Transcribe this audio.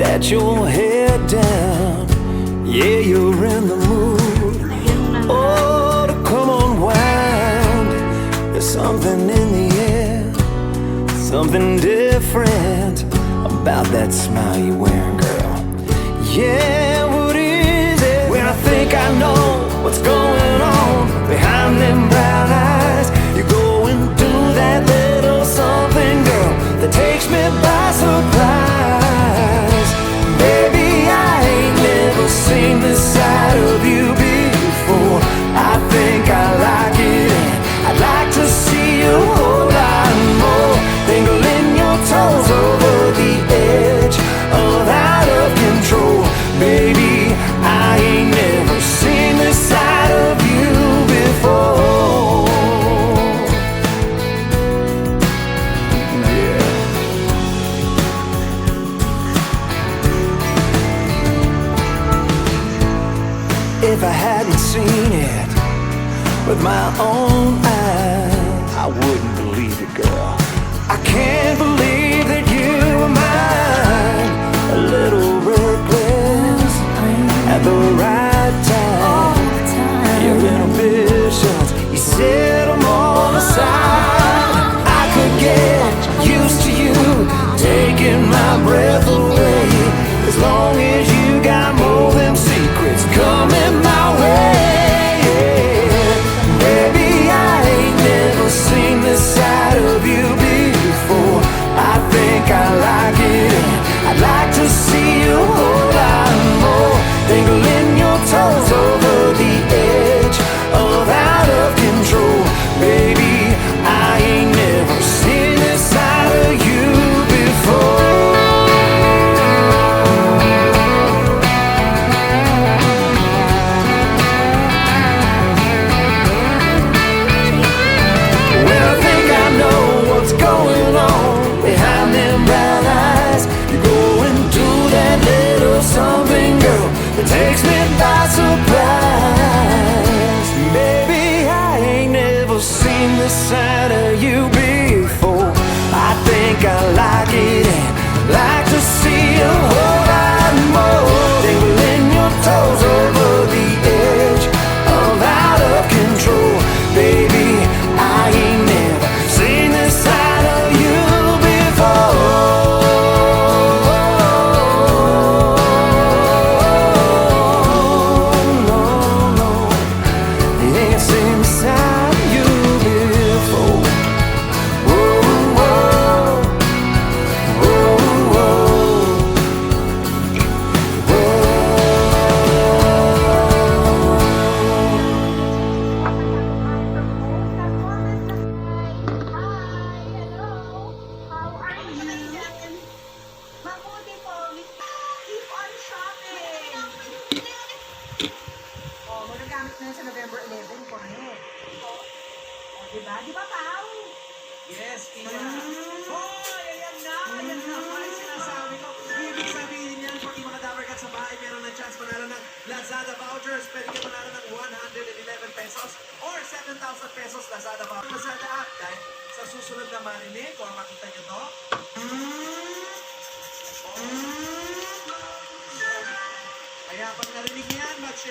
Let your head down, yeah, you're in the mood. Oh, to come unwound. There's something in the air, something different about that smile you're wearing, girl. Yeah, what is it? When I think I know what's going on behind them brown eyes, you're going through that little something, girl, that takes me by surprise. Baby, I ain't never seen this side of you before. I think I like it, and I'd like to see you a whole lot more. Dangling your toes over the edge of out of control. Baby, I ain't never seen this side of you before. Yeah. If I hadn't seen it with my own eyes, I wouldn't believe it, girl. I can't believe that you were mine. A little reckless at the right time. Your inhibitions, you set them all aside. I could get used to you taking my breath away, as long as you got more than secrets coming my way. Baby, I ain't never seen this side of you before. I think I like it, and I'd like to see you a whole lot more. Dangling your toes over the edge of out of control. Baby, I ain't never seen this side of you before. When I think I know what's going on behind them brown eyes, you're going through that little something, girl, that takes me by surprise. Baby, I ain't never seen this side of you before. I think I like it, and like to see a whole lot more. Dangling your toes over the edge of out of control. Baby, I ain't never seen this side of you before. No, no, ain't seen this side of you before. Whoa, whoa, whoa, whoa, whoa. Mabuti po, keep on shopping! Oh, magagamit na yun sa November 11 ko ngayon. Oh, diba? Diba, Pao? Yes, Tia. Hoy, ayan na! Ayan na pa yung sinasabi ko. Ibig sabihin yan, pag yung mga Dapper Cats sa bahay, meron ng chance manalo ng Lazada vouchers. Pwede ka manalo ng 111 pesos or 7,000 pesos Lazada vouchers. Lazada app, dahil sa susunod na marinig, kung makita nyo to, kaya pag narinig yan, mag-share.